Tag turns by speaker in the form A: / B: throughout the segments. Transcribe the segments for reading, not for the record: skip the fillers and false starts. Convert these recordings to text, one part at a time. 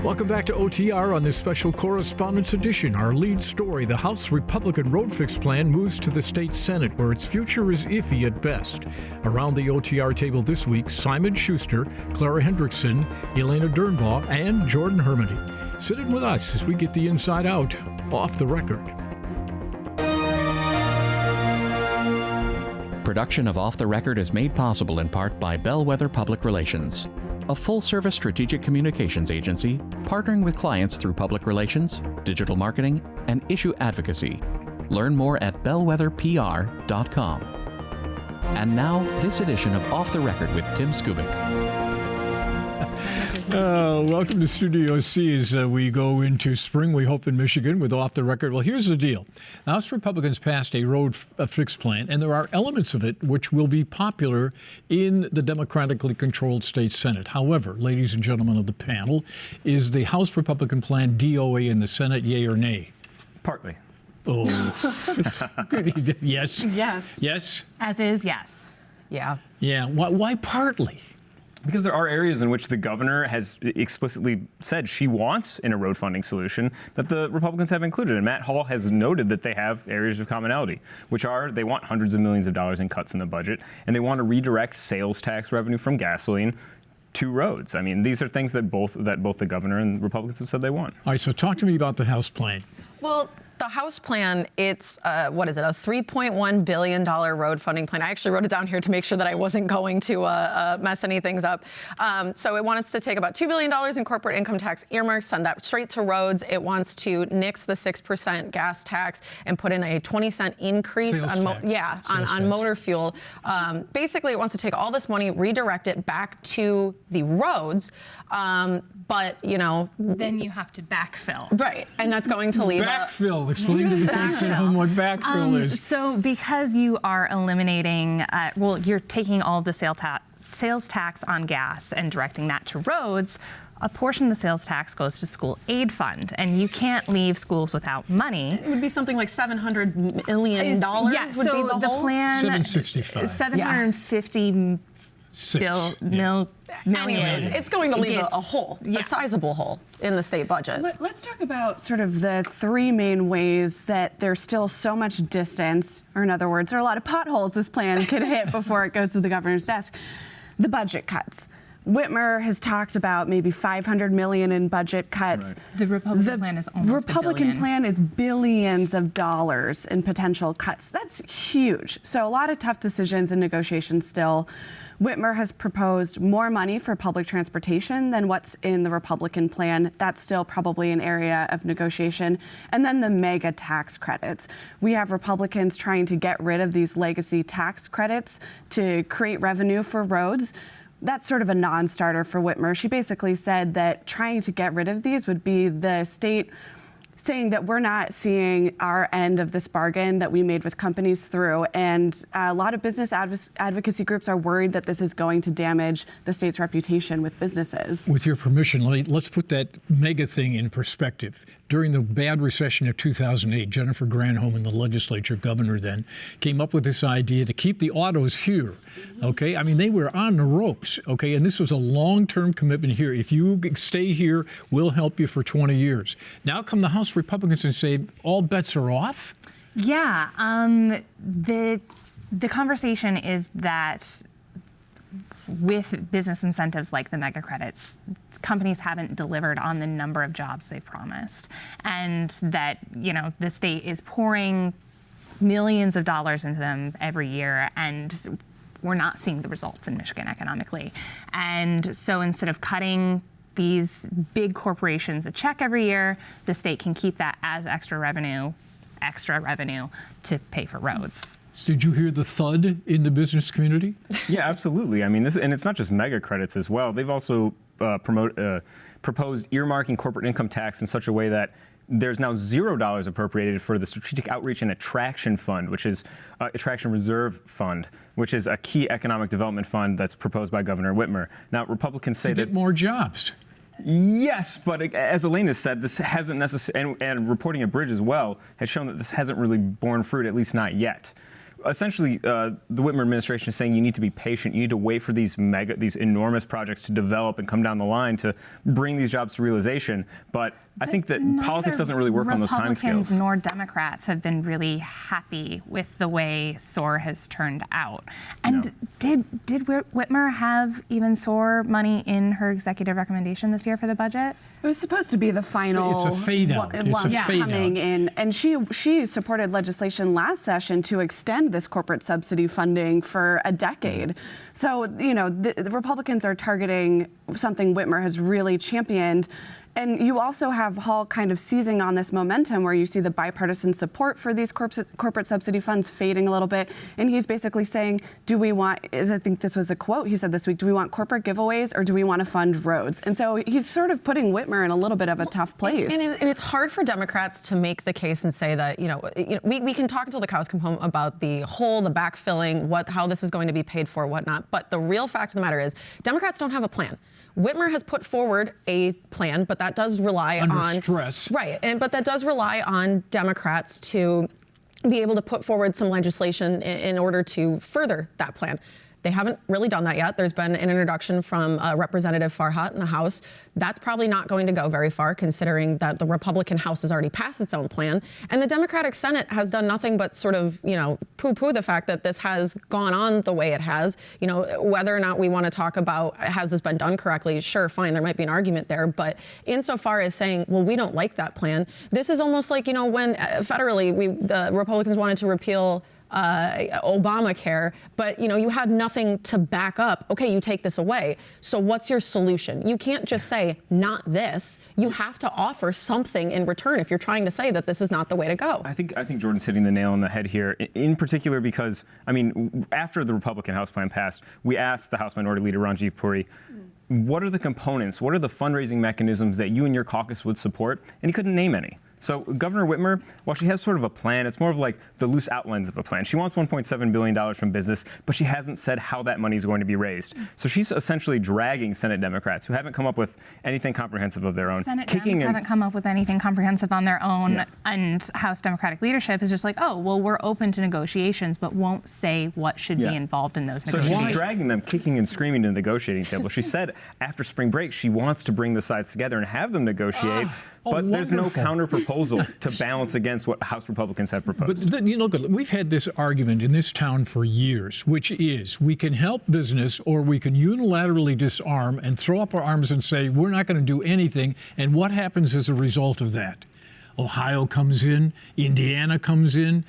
A: Welcome back to OTR on this special Correspondents edition. Our lead story, the House Republican road fix plan moves to the state Senate, where its future is iffy at best. Around the OTR table this week, Simon Schuster, Clara Hendrickson, Elena Durnbaugh, and Jordyn Hermani. Sit in with us as we get the inside out, off the record.
B: Production of Off the Record is made possible in part by Bellwether Public Relations, a full-service strategic communications agency partnering with clients through public relations, digital marketing, and issue advocacy. Learn more at bellwetherpr.com. And now, this edition of Off the Record with Tim Skubick.
A: Welcome to Studio C as we go into spring, we hope, in Michigan with Off the Record. Well, here's the deal. The House Republicans passed a road fix plan, and there are elements of it which will be popular in the democratically controlled state Senate. However, ladies and gentlemen of the panel, is the House Republican plan DOA in the Senate, yay or nay?
C: Partly.
A: Oh. Yes?
D: Yes.
A: Yes?
D: As is, yes.
E: Yeah.
A: Yeah. Why partly?
C: Because there are areas in which the governor has explicitly said she wants in a road funding solution that the Republicans have included. And Matt Hall has noted that they have areas of commonality, which are they want hundreds of millions of dollars in cuts in the budget, and they want to redirect sales tax revenue from gasoline to roads. I mean, these are things that both the governor and Republicans have said they want.
A: All right, so talk to me about the House plan.
E: Well, the House plan, it's, a $3.1 billion road funding plan. I actually wrote it down here to make sure that I wasn't going to mess any things up. So it wants to take about $2 billion in corporate income tax earmarks, send that straight to roads. It wants to nix the 6% gas tax and put in a 20-cent increase on motor fuel. Basically, it wants to take all this money, redirect it back to the roads. But, you know...
D: Then you have to backfill.
E: Right, and that's going to leave...
A: Backfill. Explain to the folks at home what backfill is.
D: So because you are eliminating... you're taking all the sales tax on gas and directing that to roads. A portion of the sales tax goes to school aid fund, and you can't leave schools without money.
E: It would be something like $700 million would be the whole...
D: plan...
A: 765.
D: 750 million.
E: Anyways, it's going to leave a hole, a sizable hole in the state budget.
F: Let's talk about sort of the three main ways that there's still so much distance, or in other words, there are a lot of potholes this plan could hit before it goes to the governor's desk. The budget cuts. Whitmer has talked about maybe $500 million in budget cuts.
D: Right. The Republican plan is almost
F: Republican plan is billions of dollars in potential cuts. That's huge. So a lot of tough decisions and negotiations still. Whitmer has proposed more money for public transportation than what's in the Republican plan. That's still probably an area of negotiation. And then the mega tax credits. We have Republicans trying to get rid of these legacy tax credits to create revenue for roads. That's sort of a non-starter for Whitmer. She basically said that trying to get rid of these would be the state saying that we're not seeing our end of this bargain that we made with companies through. And a lot of business advocacy groups are worried that this is going to damage the state's reputation with businesses.
A: With your permission, let's put that mega thing in perspective. During the bad recession of 2008, Jennifer Granholm in the legislature, governor then, came up with this idea to keep the autos here. Okay, I mean, they were on the ropes. Okay, and this was a long-term commitment here. If you stay here, we'll help you for 20 years. Now come the House Republicans and say all bets are off?
D: Yeah, the conversation is that with business incentives like the mega credits, companies haven't delivered on the number of jobs they've promised, and that, you know, the state is pouring millions of dollars into them every year, and we're not seeing the results in Michigan economically. And so instead of cutting these big corporations a check every year, the state can keep that as extra revenue to pay for roads.
A: Did you hear the thud in the business community?
C: Yeah, absolutely. I mean, and it's not just mega credits as well. They've also proposed earmarking corporate income tax in such a way that there's now $0 appropriated for the Strategic Outreach and Attraction Fund, which is Attraction Reserve Fund, which is a key economic development fund that's proposed by Governor Whitmer. Now, Republicans say
A: to get more jobs.
C: Yes, but as Elena said, this hasn't necessarily, and reporting at Bridge as well, has shown that this hasn't really borne fruit, at least not yet. essentially, the Whitmer administration is saying you need to be patient. You need to wait for these enormous projects to develop and come down the line to bring these jobs to realization. But I think that politics doesn't really work on those timescales.
D: Republicans nor Democrats have been really happy with the way SOAR has turned out. And did Whitmer have even SOAR money in her executive recommendation this year for the budget?
F: It was supposed to be the final.
A: It's a fade out. It's a fade
F: coming
A: out.
F: in, and she supported legislation last session to extend this corporate subsidy funding for a decade. So the Republicans are targeting something Whitmer has really championed. And you also have Hall kind of seizing on this momentum where you see the bipartisan support for these corporate subsidy funds fading a little bit. And he's basically saying, do we want, I think this was a quote he said this week, do we want corporate giveaways or do we want to fund roads? And so he's sort of putting Whitmer in a little bit of a tough place.
E: And it's hard for Democrats to make the case and say that, we can talk until the cows come home about the backfilling, how this is going to be paid for, whatnot. But the real fact of the matter is Democrats don't have a plan. Whitmer has put forward a plan, but that does rely on
A: stress.
E: Right, but that does rely on Democrats to be able to put forward some legislation in order to further that plan. They haven't really done that yet. There's been an introduction from Representative Farhat in the House. That's probably not going to go very far, considering that the Republican House has already passed its own plan. And the Democratic Senate has done nothing but sort of, poo-poo the fact that this has gone on the way it has. Whether or not we want to talk about, has this been done correctly? Sure, fine, there might be an argument there. But insofar as saying, well, we don't like that plan, this is almost like, when federally, the Republicans wanted to repeal Obamacare, but you had nothing to back up. Okay, you take this away. So what's your solution? You can't just say not this. You have to offer something in return if you're trying to say that this is not the way to go.
C: I think Jordyn's hitting the nail on the head here, in particular because after the Republican House plan passed, we asked the House Minority Leader Ranjit Puri, what are the components? What are the fundraising mechanisms that you and your caucus would support? And he couldn't name any. So Governor Whitmer, while she has sort of a plan, it's more of like the loose outlines of a plan. She wants $1.7 billion from business, but she hasn't said how that money is going to be raised. So she's essentially dragging Senate Democrats, who haven't come up with anything comprehensive of their own.
D: Senate Dems haven't come up with anything comprehensive on their own, and House Democratic leadership is just like, oh, well, we're open to negotiations, but won't say what should be involved in those negotiations.
C: So she's dragging them, kicking and screaming to the negotiating table. She said after spring break she wants to bring the sides together and have them negotiate. But there's no counter proposal to balance against what House Republicans have proposed.
A: But look, we've had this argument in this town for years, which is we can help business or we can unilaterally disarm and throw up our arms and say we're not going to do anything. And what happens as a result of that? Ohio comes in, Indiana comes in,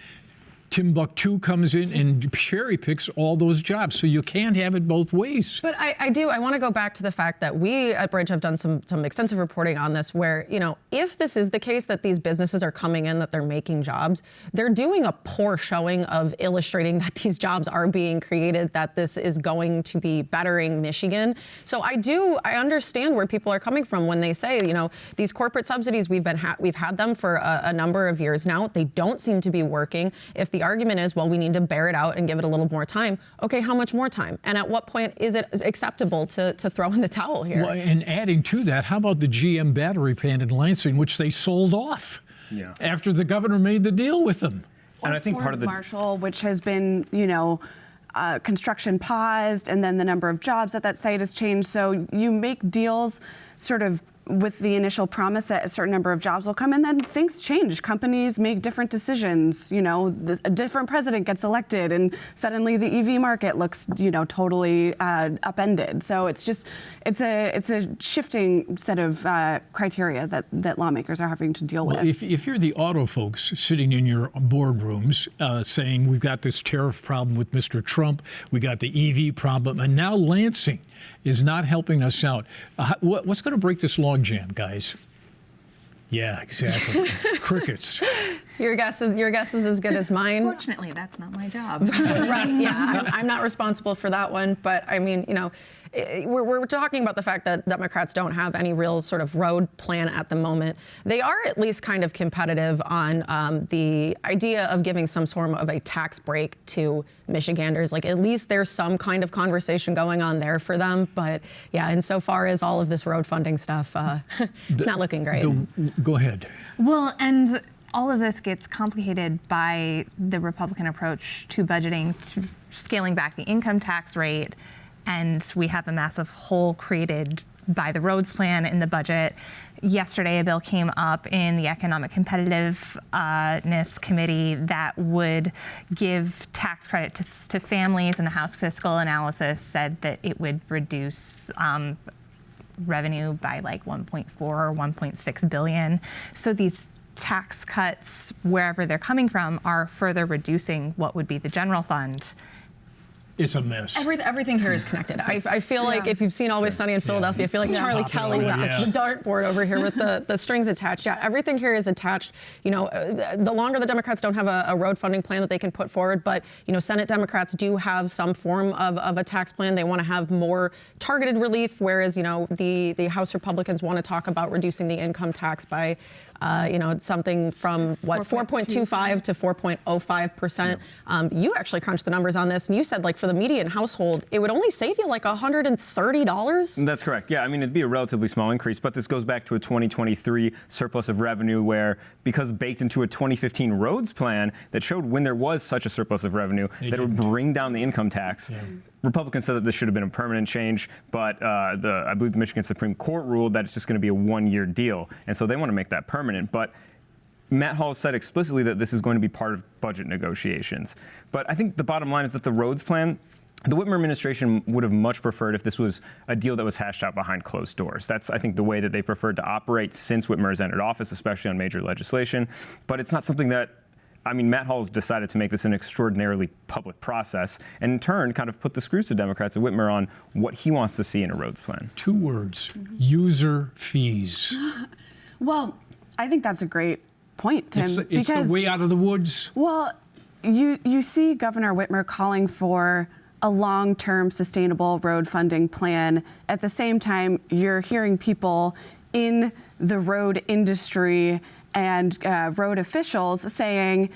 A: Timbuktu comes in and cherry picks all those jobs. So you can't have it both ways.
E: But I want to go back to the fact that we at Bridge have done some extensive reporting on this where, if this is the case that these businesses are coming in, that they're making jobs, they're doing a poor showing of illustrating that these jobs are being created, that this is going to be bettering Michigan. So I understand where people are coming from when they say, these corporate subsidies, we've had them for a number of years now. They don't seem to be working. If the argument is, well, we need to bear it out and give it a little more time. Okay, how much more time? And at what point is it acceptable to throw in the towel here?
A: Well, and adding to that, how about the GM battery plant in Lansing, which they sold off after the governor made the deal with them?
F: And I think part of the Marshall, which has been, construction paused, and then the number of jobs at that site has changed. So you make deals sort of with the initial promise that a certain number of jobs will come, and then things change. Companies make different decisions. A different president gets elected, and suddenly the EV market looks, totally upended. So it's a shifting set of criteria that lawmakers are having to deal with.
A: If you're the auto folks sitting in your boardrooms saying we've got this tariff problem with Mr. Trump, we got the EV problem, and now Lansing is not helping us out. What's going to break this logjam, guys? Yeah, exactly. Crickets.
E: Your guess is as good as mine.
D: Fortunately, that's not my job.
E: Right? Yeah, I'm not responsible for that one. But I mean, we're talking about the fact that Democrats don't have any real sort of road plan at the moment. They are at least kind of competitive on the idea of giving some sort of a tax break to Michiganders. Like, at least there's some kind of conversation going on there for them. But yeah, insofar as all of this road funding stuff, it's not looking great.
A: Go ahead.
D: Well, and all of this gets complicated by the Republican approach to budgeting, to scaling back the income tax rate, and we have a massive hole created by the roads plan in the budget. Yesterday, a bill came up in the Economic Competitiveness Committee that would give tax credit to families, and the House Fiscal Analysis said that it would reduce revenue by like 1.4 or 1.6 billion. So these tax cuts, wherever they're coming from, are further reducing what would be the general fund.
A: It's a mess.
E: Everything here is connected. I feel like if you've seen Always Sunny in Philadelphia, I feel like Charlie Kelly with the dartboard over here with the strings attached. Yeah, everything here is attached. You know, the longer the Democrats don't have a road funding plan that they can put forward, but you know, Senate Democrats do have some form of a tax plan. They want to have more targeted relief, whereas you know the House Republicans want to talk about reducing the income tax by you know, something from what 4.25 to 4.05%. You actually crunched the numbers on this, and you said like for the median household, it would only save you like $130.
C: That's correct. Yeah, I mean, it'd be a relatively small increase, but this goes back to a 2023 surplus of revenue where, because baked into a 2015 roads plan that showed when there was such a surplus of revenue, that it would bring down the income tax. Yeah. Republicans said that this should have been a permanent change, but I believe the Michigan Supreme Court ruled that it's just going to be a one-year deal, and so they want to make that permanent. But Matt Hall said explicitly that this is going to be part of budget negotiations. But I think the bottom line is that the roads plan, the Whitmer administration would have much preferred if this was a deal that was hashed out behind closed doors. That's, I think, the way that they preferred to operate since Whitmer has entered office, especially on major legislation. But it's not something that, I mean, Matt Hall's decided to make this an extraordinarily public process and in turn kind of put the screws to Democrats at Whitmer on what he wants to see in a roads plan.
A: 2 words, user fees.
F: Well, I think that's a great point, Tim.
A: It's the way out of the woods.
F: Well, you see Governor Whitmer calling for a long-term sustainable road funding plan. At the same time, you're hearing people in the road industry and road officials saying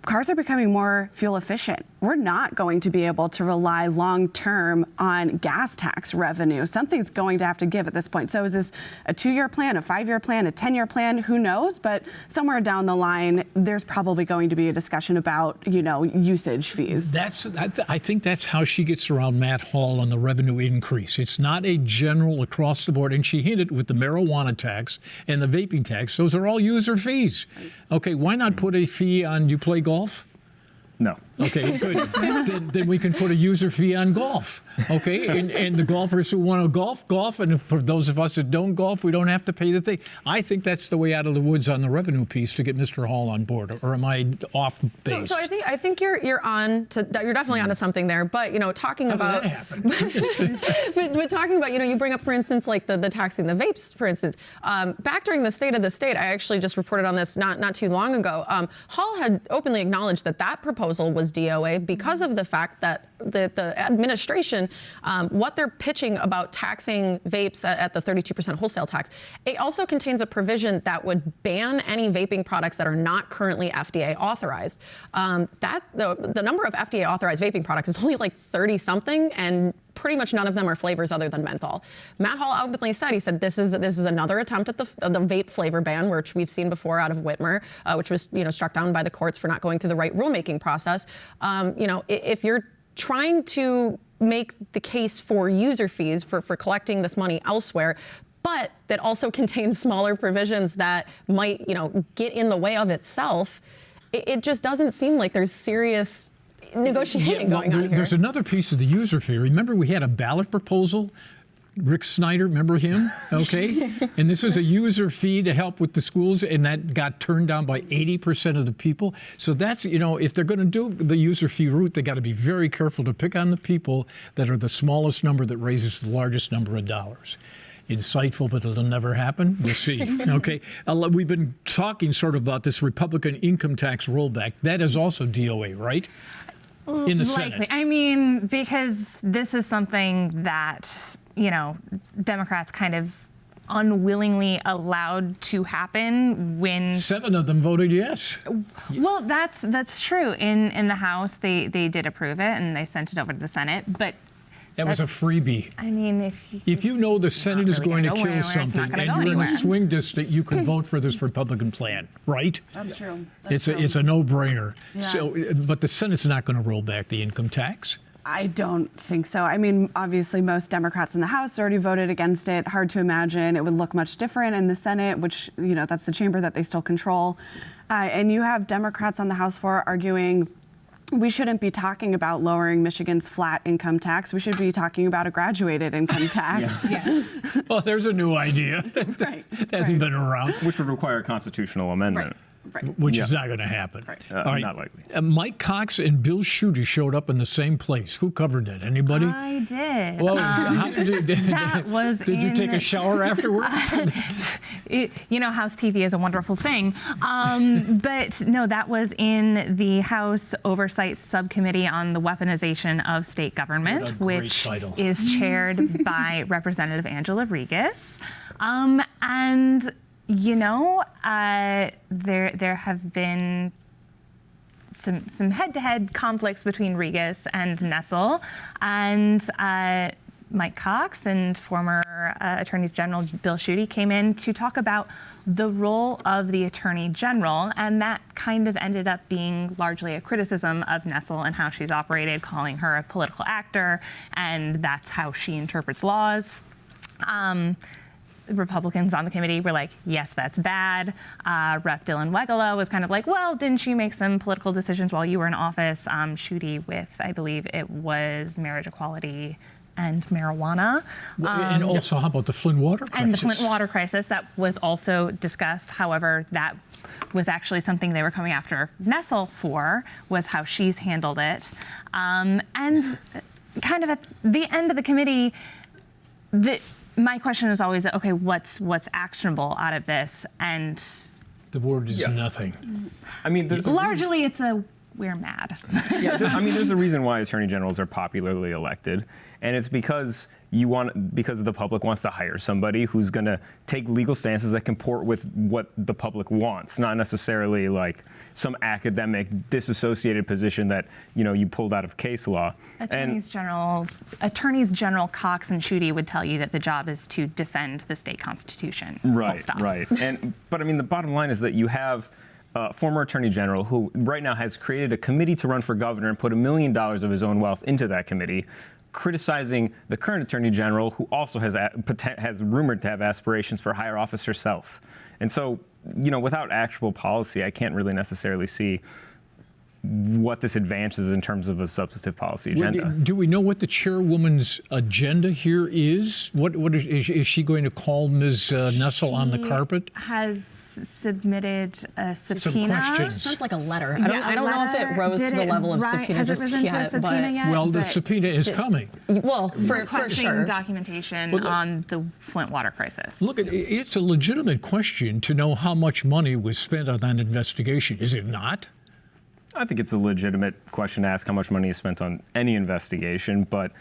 F: cars are becoming more fuel efficient. We're not going to be able to rely long-term on gas tax revenue. Something's going to have to give at this point. So is this a 2-year plan, a 5-year plan, a 10-year plan? Who knows? But somewhere down the line, there's probably going to be a discussion about, you know, usage fees.
A: I think that's how she gets around Matt Hall on the revenue increase. It's not a general across the board. And she hinted with the marijuana tax and the vaping tax. Those are all user fees. Okay, why not put a fee on you play golf?
C: No.
A: Okay, good. then we can put a user fee on golf. Okay, and the golfers who want to golf, and for those of us that don't golf, we don't have to pay the thing. I think that's the way out of the woods on the revenue piece to get Mr. Hall on board. Or am I off base?
E: So I think you're on to, you're definitely onto something there. But you know, talking about
A: that happen?
E: but talking about, you know, you bring up, for instance, like the taxing the vapes, for instance. Back during the State of the State, I actually just reported on this not too long ago. Hall had openly acknowledged that proposal was DOA because of the fact that the administration, what they're pitching about taxing vapes at the 32% wholesale tax, it also contains a provision that would ban any vaping products that are not currently FDA authorized. The number of FDA authorized vaping products is only like 30 something, and pretty much none of them are flavors other than menthol. Matt Hall openly said, he said, this is another attempt at the vape flavor ban, which we've seen before out of Whitmer, which was, you know, struck down by the courts for not going through the right rulemaking process. You know, if you're trying to make the case for user fees for collecting this money elsewhere, but that also contains smaller provisions that might, you know, get in the way of itself, it just doesn't seem like there's serious negotiating going on here.
A: There's another piece of the user fee. Remember, we had a ballot proposal. Rick Snyder, remember him? Okay. And this was a user fee to help with the schools, and that got turned down by 80% of the people. So that's, you know, if they're going to do the user fee route, they got to be very careful to pick on the people that are the smallest number that raises the largest number of dollars. Insightful, but it'll never happen. We'll see. Okay. We've been talking sort of about this Republican income tax rollback. That is also DOA, right? In the Senate.
D: I mean, because this is something that, you know, Democrats kind of unwillingly allowed to happen when
A: 7 of them voted yes.
D: Well, that's true. In the House, they did approve it and they sent it over to the Senate, but
A: That was a freebie.
D: I mean,
A: If you know the Senate is going to kill something
D: and
A: and you're in a swing district, you can vote for this Republican plan, right?
F: That's true.
A: It's a no-brainer.
F: Yeah.
A: So, but the Senate's not going to roll back the income tax.
F: I don't think so. I mean, obviously, most Democrats in the House already voted against it. Hard to imagine it would look much different in the Senate, which, that's the chamber that they still control. And you have Democrats on the House floor arguing we shouldn't be talking about lowering Michigan's flat income tax. We should be talking about a graduated income tax.
D: Yeah.
A: Well, there's a new idea.
F: Right.
A: Hasn't been around.
C: Which would require a constitutional amendment.
F: Right.
A: Which is not going to happen.
F: Right.
A: All right.
C: Not likely.
A: Mike Cox and Bill Schuster showed up in the same place. Who covered that? Anybody?
D: I did.
A: Well, how
D: that was
A: did you take a shower afterwards?
D: House TV is a wonderful thing. But no, that was in the House Oversight Subcommittee on the Weaponization of State Government,
A: What a great
D: which
A: title.
D: is chaired by Representative Angela Regas. There have been some head-to-head conflicts between Regas and Nessel, and Mike Cox and former Attorney General Bill Schuette came in to talk about the role of the Attorney General, and that kind of ended up being largely a criticism of Nessel and how she's operated, calling her a political actor, and that's how she interprets laws. Republicans on the committee were like, yes, that's bad. Rep. Dylan Wegela was kind of like, well, didn't you make some political decisions while you were in office? Schuette with, I believe it was marriage equality and marijuana.
A: And also, how about the Flint water crisis?
D: And the Flint water crisis, that was also discussed. However, that was actually something they were coming after Nessel for, was how she's handled it. And kind of at the end of the committee, my question is always, okay, what's actionable out of this? And
A: the word is nothing.
C: I mean,
D: largely it's we're mad.
C: There's a reason why attorney generals are popularly elected, and it's because the public wants to hire somebody who's going to take legal stances that comport with what the public wants, not necessarily like some academic disassociated position that you pulled out of case law. Attorneys General Cox and Schuette would tell you that the job is to defend the state constitution. Right. But the bottom line is that you have former attorney general who right now has created a committee to run for governor and put $1 million of his own wealth into that committee, criticizing the current attorney general, who also has rumored to have aspirations for higher office herself. And so, without actual policy, I can't really necessarily see what this advances in terms of a substantive policy agenda.
A: Do we know what the chairwoman's agenda here is? What is she going to call Ms. Nessel on the carpet?
D: Has submitted a subpoena.
A: Some questions.
E: Sounds like a letter. I don't know if it rose to the level of subpoena just yet.
A: Well, the subpoena is coming.
E: Well, for sure.
D: Documentation on the Flint water crisis.
A: Look, it's a legitimate question to know how much money was spent on that investigation. Is it not?
C: I think it's a legitimate question to ask how much money is spent on any investigation, but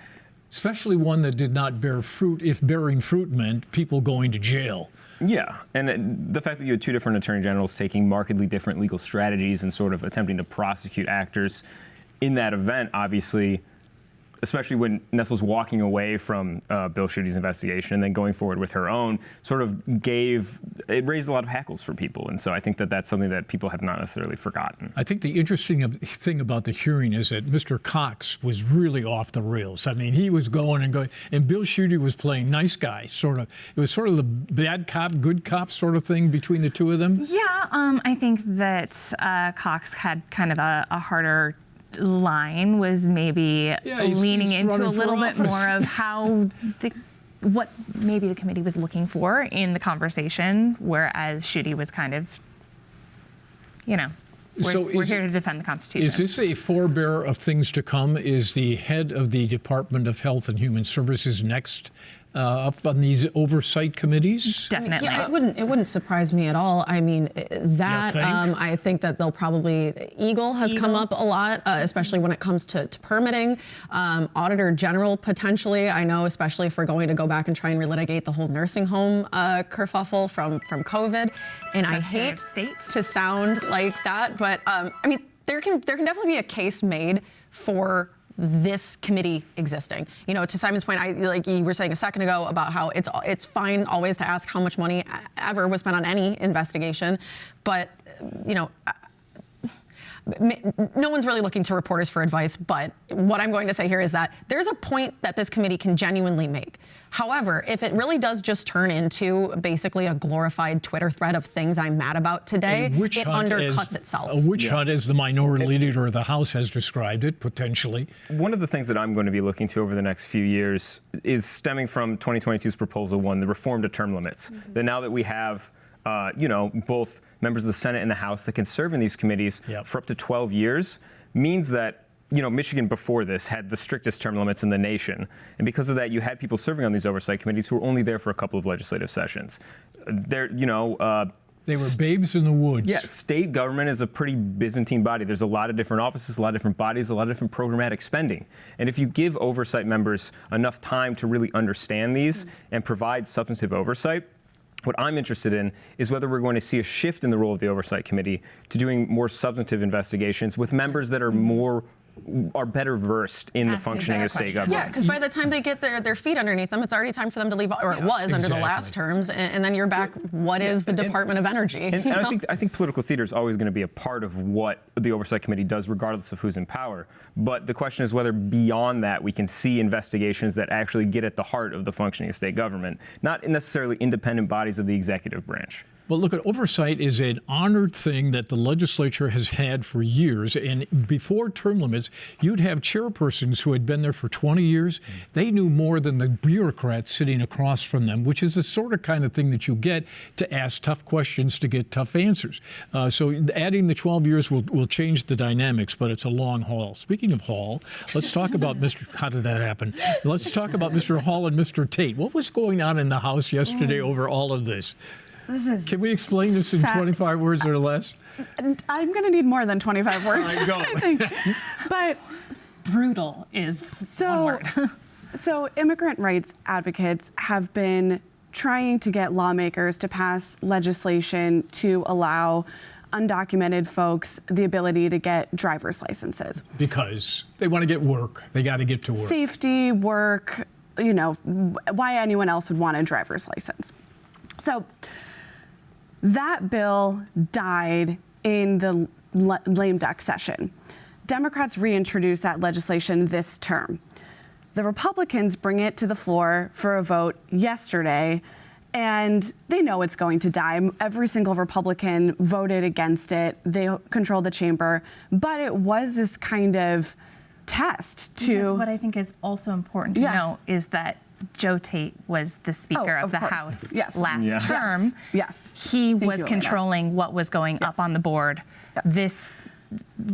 A: especially one that did not bear fruit, if bearing fruit meant people going to jail.
C: Yeah, and the fact that you had two different attorney generals taking markedly different legal strategies and sort of attempting to prosecute actors in that event, obviously, especially when Nessel's walking away from Bill Schuette's investigation and then going forward with her own, sort of raised a lot of hackles for people. And so I think that that's something that people have not necessarily forgotten.
A: I think the interesting thing about the hearing is that Mr. Cox was really off the rails. I mean, he was going, and Bill Schuette was playing nice guy, sort of. It was sort of the bad cop, good cop sort of thing between the two of them.
D: Yeah, I think that Cox had kind of a harder line, was maybe leaning into a little bit more of how what maybe the committee was looking for in the conversation, whereas Schuette was kind of, we're here to defend the Constitution.
A: Is this a forebearer of things to come? Is the head of the Department of Health and Human Services next up on these oversight committees?
D: Definitely.
E: Yeah, it wouldn't surprise me at all. I mean, that I think that they'll probably Eagle has come up a lot, especially when it comes to permitting. Auditor General potentially. I know, especially if we're going to go back and try and relitigate the whole nursing home kerfuffle from COVID. And I hate to sound like that, but there can definitely be a case made for this committee existing. You know, to Simon's point, like you were saying a second ago about how it's fine always to ask how much money ever was spent on any investigation, but you know, no one's really looking to reporters for advice, but what I'm going to say here is that there's a point that this committee can genuinely make. However, if it really does just turn into basically a glorified Twitter thread of things I'm mad about today, it undercuts itself.
A: A witch hunt, as the minority leader of the House has described it, potentially.
C: One of the things that I'm going to be looking to over the next few years is stemming from 2022's Proposal 1, the reform to term limits. That now that we have both members of the Senate and the House that can serve in these committees for up to 12 years, means that, Michigan before this had the strictest term limits in the nation. And because of that, you had people serving on these oversight committees who were only there for a couple of legislative sessions. They were
A: babes in the woods.
C: Yeah, state government is a pretty Byzantine body. There's a lot of different offices, a lot of different bodies, a lot of different programmatic spending. And if you give oversight members enough time to really understand these and provide substantive oversight, what I'm interested in is whether we're going to see a shift in the role of the Oversight Committee to doing more substantive investigations with members that are better versed in the functioning of state government.
E: Yeah, because by the time they get their feet underneath them, it's already time for them to leave, or it was under the last terms, and then you're back. What is the Department of Energy?
C: And I think political theater is always going to be a part of what the Oversight Committee does, regardless of who's in power. But the question is whether beyond that we can see investigations that actually get at the heart of the functioning of state government, not necessarily independent bodies of the executive branch.
A: Well, look, oversight is an honored thing that the legislature has had for years. And before term limits, you'd have chairpersons who had been there for 20 years. They knew more than the bureaucrats sitting across from them, which is the sort of kind of thing that you get to ask tough questions to get tough answers. So adding the 12 years will change the dynamics, but it's a long haul. Speaking of Hall, let's talk about how did that happen? Let's talk about Mr. Hall and Mr. Tate. What was going on in the House yesterday over all of this? Can we explain this in 25 words or less?
F: I'm going to need more than 25 words.
A: I
F: think. But
D: brutal is one word.
F: So immigrant rights advocates have been trying to get lawmakers to pass legislation to allow undocumented folks the ability to get driver's licenses.
A: Because they want to get work. They got to get to work.
F: Safety, work, why anyone else would want a driver's license. So that bill died in the lame duck session. Democrats reintroduced that legislation this term. The Republicans bring it to the floor for a vote yesterday, and they know it's going to die. Every single Republican voted against it. They control the chamber, but it was this kind of test to...
D: Because what I think is also important to know is that Joe Tate was the Speaker of the House last term.
F: Yes.
D: He was controlling what was going up on the board. This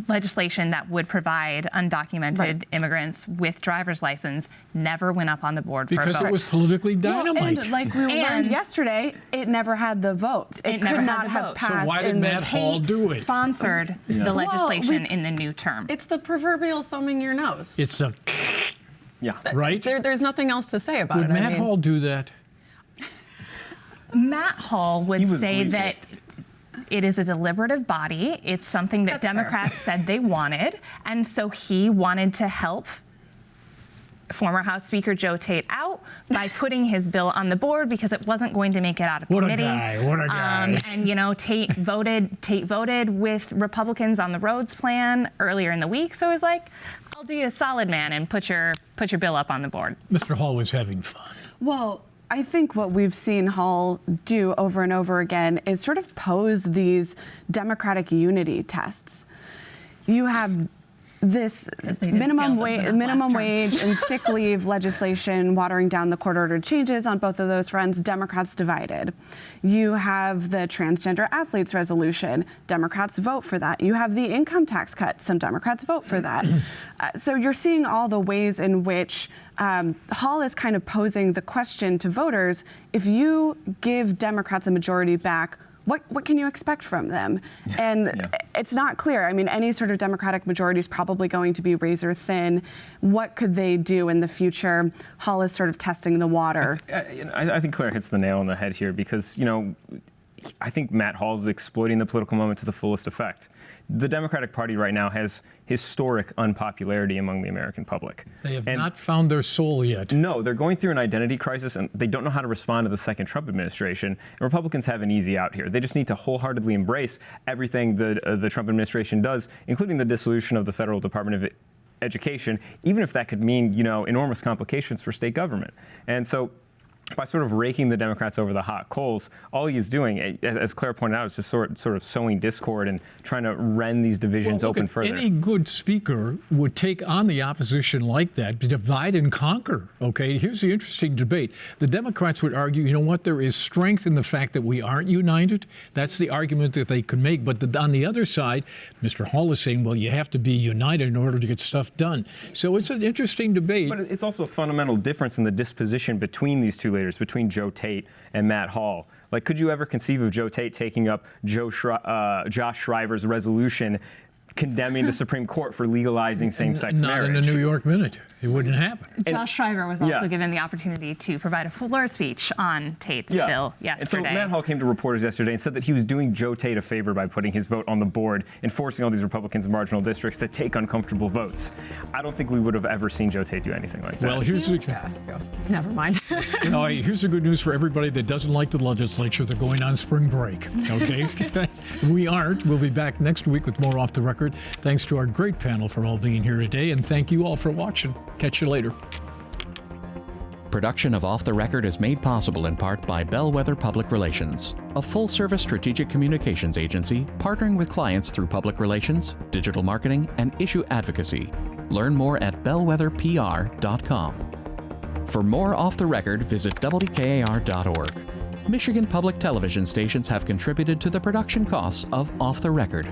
D: legislation that would provide undocumented immigrants with driver's license never went up on the board for a vote.
A: Because it was politically dynamite.
F: And like we learned yesterday, it never had the votes. It could not have passed.
A: So why did Matt Hall do it?
D: Sponsored the legislation in the new term.
E: It's the proverbial thumbing your nose.
A: It's a...
C: Yeah.
A: Right?
E: There's nothing else to say about
A: it. Would Matt Hall do that?
D: Matt Hall would say that it is a deliberative body. It's something that Democrats said they wanted. And so he wanted to help former House Speaker Joe Tate out by putting his bill on the board because it wasn't going to make it out of committee.
A: What a guy.
D: And Tate voted with Republicans on the roads plan earlier in the week. So it was like, I'll do you a solid, man, and put your bill up on the board.
A: Mr. Hall was having fun.
F: Well, I think what we've seen Hall do over and over again is sort of pose these democratic unity tests. You have this minimum wage and sick leave legislation watering down the court-ordered changes on both of those fronts. Democrats divided. You have the transgender athletes resolution. Democrats vote for that. You have the income tax cut. Some Democrats vote for that. So you're seeing all the ways in which Hall is kind of posing the question to voters: if you give Democrats a majority back, what can you expect from them? And it's not clear. I mean, any sort of Democratic majority is probably going to be razor thin. What could they do in the future? Hall is sort of testing the water.
C: I think Claire hits the nail on the head here because, I think Matt Hall is exploiting the political moment to the fullest effect. The Democratic Party right now has historic unpopularity among the American public.
A: They have not found their soul yet.
C: No, they're going through an identity crisis, and they don't know how to respond to the second Trump administration. And Republicans have an easy out here. They just need to wholeheartedly embrace everything the Trump administration does, including the dissolution of the Federal Department of Education, even if that could mean, enormous complications for state government. And so, by sort of raking the Democrats over the hot coals, all he is doing, as Clara pointed out, is just sort of sowing discord and trying to rend these divisions open further.
A: Any good speaker would take on the opposition like that, to divide and conquer. Okay, here's the interesting debate. The Democrats would argue, you know what, there is strength in the fact that we aren't united. That's the argument that they could make. But on the other side, Mr. Hall is saying, well, you have to be united in order to get stuff done. So it's an interesting debate.
C: But it's also a fundamental difference in the disposition between these two leaders, between Joe Tate and Matt Hall. Like, could you ever conceive of Joe Tate taking up Josh Shriver's resolution condemning the Supreme Court for legalizing same-sex marriage?
A: Not in a New York Minute. It wouldn't happen.
D: Josh Shriver was also given the opportunity to provide a fuller speech on Tate's bill yesterday.
C: And so Matt Hall came to reporters yesterday and said that he was doing Joe Tate a favor by putting his vote on the board and forcing all these Republicans in marginal districts to take uncomfortable votes. I don't think we would have ever seen Joe Tate do anything like that.
A: Well, here's the
E: Never mind.
A: here's the good news for everybody that doesn't like the legislature. They're going on spring break. Okay, we aren't. We'll be back next week with more Off the Record. Thanks to our great panel for all being here today, and thank you all for watching. Catch you later.
B: Production of Off the Record is made possible in part by Bellwether Public Relations, a full-service strategic communications agency partnering with clients through public relations, digital marketing, and issue advocacy. Learn more at bellwetherpr.com. For more Off the Record, visit WKAR.org. Michigan Public Television stations have contributed to the production costs of Off the Record.